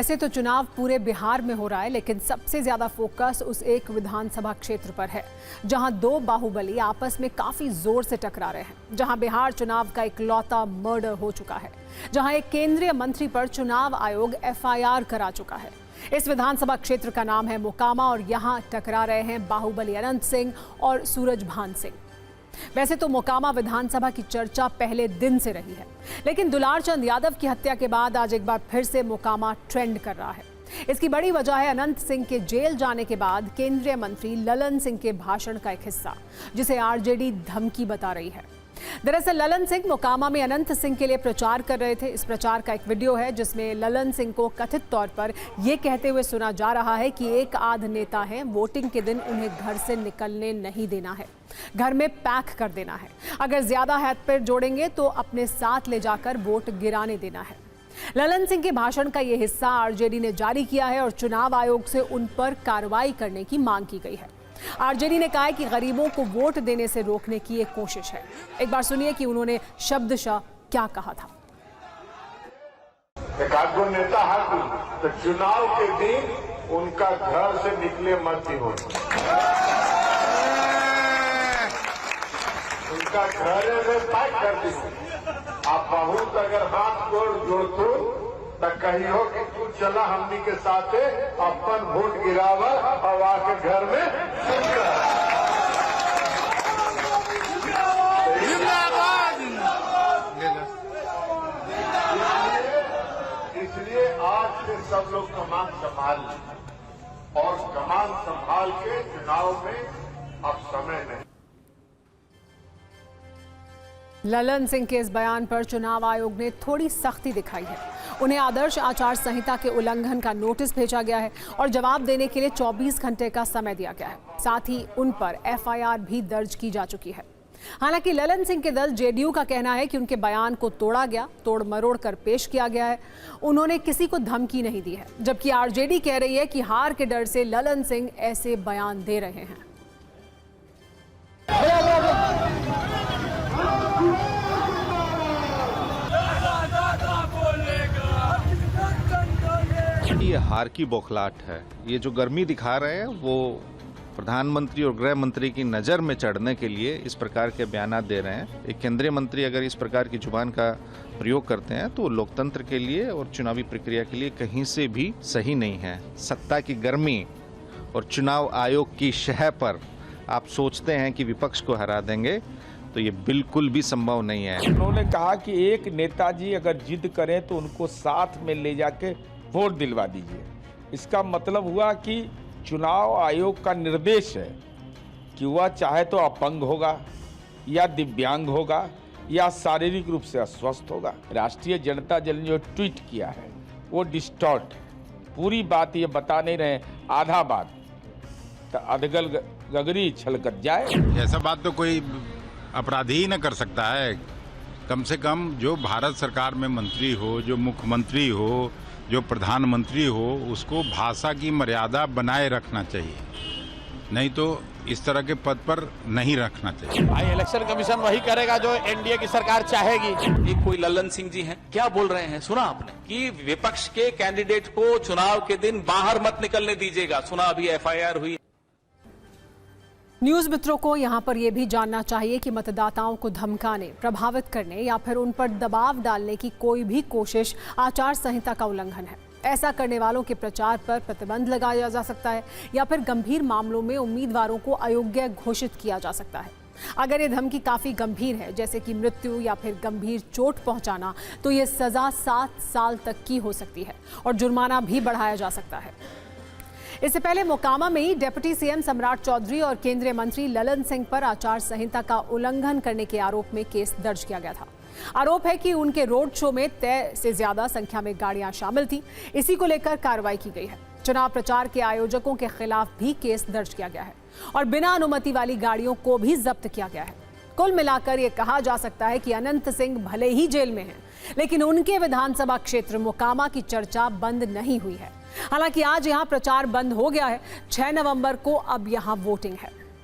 वैसे तो चुनाव पूरे बिहार में हो रहा है, लेकिन सबसे ज्यादा फोकस उस एक विधानसभा क्षेत्र पर है जहां दो बाहुबली आपस में काफी जोर से टकरा रहे हैं, जहां बिहार चुनाव का इकलौता मर्डर हो चुका है, जहां एक केंद्रीय मंत्री पर चुनाव आयोग एफआईआर करा चुका है। इस विधानसभा क्षेत्र का नाम है मोकामा और यहां टकरा रहे हैं बाहुबली अनंत सिंह और सूरजभान सिंह। वैसे तो मोकामा विधानसभा की चर्चा पहले दिन से रही है, लेकिन दुलार चंद यादव की हत्या के बाद आज एक बार फिर से मोकामा ट्रेंड कर रहा है। इसकी बड़ी वजह है अनंत सिंह के जेल जाने के बाद केंद्रीय मंत्री ललन सिंह के भाषण का एक हिस्सा, जिसे आरजेडी धमकी बता रही है। दरअसल ललन सिंह मोकामा में अनंत सिंह के लिए प्रचार कर रहे थे। इस प्रचार का एक वीडियो है जिसमें ललन सिंह को कथित तौर पर यह कहते हुए सुना जा रहा है कि एक आध नेता हैं, वोटिंग के दिन उन्हें घर से निकलने नहीं देना है, घर में पैक कर देना है, अगर ज्यादा हाथ पैर जोड़ेंगे तो अपने साथ ले जाकर वोट गिराने देना है। ललन सिंह के भाषण का यह हिस्सा आरजेडी ने जारी किया है और चुनाव आयोग से उन पर कार्रवाई करने की मांग की गई है। आरजेडी ने कहा है कि गरीबों को वोट देने से रोकने की एक कोशिश है। एक बार सुनिए कि उन्होंने शब्दशः क्या कहा था। एक आगो नेता है तो चुनाव के दिन उनका घर से निकले मत ही हो, उनका घर में पैक कर दी। आप बहुत अगर हाथ जोड़तो तो कही हो कि तू चला हमनी के साथ अपन वोट गिरावा और आके घर में इसलिए आज से सब लोग कमान संभाल लें और कमान संभाल के चुनाव में अब समय नहीं। ललन सिंह के इस बयान पर चुनाव आयोग ने थोड़ी सख्ती दिखाई है। उन्हें आदर्श आचार संहिता के उल्लंघन का नोटिस भेजा गया है और जवाब देने के लिए 24 घंटे का समय दिया गया है। साथ ही उन पर एफआईआर भी दर्ज की जा चुकी है। हालांकि ललन सिंह के दल जेडीयू का कहना है कि उनके बयान को तोड़ा गया, तोड़ मरोड़ कर पेश किया गया है। उन्होंने किसी को धमकी नहीं दी है, जबकि आरजेडी कह रही है कि हार के डर से ललन सिंह ऐसे बयान दे रहे हैं। ये हार की बौखलाहट है। ये जो गर्मी दिखा रहे हैं वो प्रधानमंत्री और गृह मंत्री की नज़र में चढ़ने के लिए इस प्रकार के बयान दे रहे हैं। एक केंद्रीय मंत्री अगर इस प्रकार की जुबान का प्रयोग करते हैं तो लोकतंत्र के लिए और चुनावी प्रक्रिया के लिए कहीं से भी सही नहीं है। सत्ता की गर्मी और चुनाव आयोग की शह पर आप सोचते हैं कि विपक्ष को हरा देंगे, तो ये बिल्कुल भी संभव नहीं है। उन्होंने कहा कि एक नेताजी अगर जिद करें तो उनको साथ में ले जाके वोट दिलवा दीजिए। इसका मतलब हुआ कि चुनाव आयोग का निर्देश है कि वह चाहे तो अपंग होगा या दिव्यांग होगा या शारीरिक रूप से अस्वस्थ होगा। राष्ट्रीय जनता दल ने जो ट्वीट किया है वो डिस्टॉर्ट, पूरी बात ये बता नहीं रहे, आधा बात तो अधगल गगरी छलकत जाए। ऐसा बात तो कोई अपराधी ही न कर सकता है। कम से कम जो भारत सरकार में मंत्री हो, जो मुख्यमंत्री हो, जो प्रधानमंत्री हो, उसको भाषा की मर्यादा बनाए रखना चाहिए, नहीं तो इस तरह के पद पर नहीं रखना चाहिए। भाई इलेक्शन कमीशन वही करेगा जो एनडीए की सरकार चाहेगी। ये कोई ललन सिंह जी हैं, क्या बोल रहे हैं सुना आपने कि विपक्ष के कैंडिडेट को चुनाव के दिन बाहर मत निकलने दीजिएगा। सुना अभी एफआईआर हुई। न्यूज मित्रों को यहां पर यह भी जानना चाहिए कि मतदाताओं को धमकाने, प्रभावित करने या फिर उन पर दबाव डालने की कोई भी कोशिश आचार संहिता का उल्लंघन है। ऐसा करने वालों के प्रचार पर प्रतिबंध लगाया जा सकता है या फिर गंभीर मामलों में उम्मीदवारों को अयोग्य घोषित किया जा सकता है। अगर ये धमकी काफी गंभीर है, जैसे कि मृत्यु या फिर गंभीर चोट पहुंचाना, तो ये सजा 7 साल तक की हो सकती है और जुर्माना भी बढ़ाया जा सकता है। इससे पहले मोकामा में ही डिप्टी सीएम सम्राट चौधरी और केंद्रीय मंत्री ललन सिंह पर आचार संहिता का उल्लंघन करने के आरोप में केस दर्ज किया गया था। आरोप है कि उनके रोड शो में तय से ज्यादा संख्या में गाड़ियां शामिल थी। इसी को लेकर कार्रवाई की गई है। चुनाव प्रचार के आयोजकों के खिलाफ भी केस दर्ज किया गया है और बिना अनुमति वाली गाड़ियों को भी जब्त किया गया है। कुल मिलाकर यह कहा जा सकता है कि अनंत सिंह भले ही जेल में हैं, लेकिन उनके विधानसभा क्षेत्र मोकामा की चर्चा बंद नहीं हुई है। हालांकि आज यहां प्रचार बंद हो गया है। 6 नवंबर को अब यहां वोटिंग है।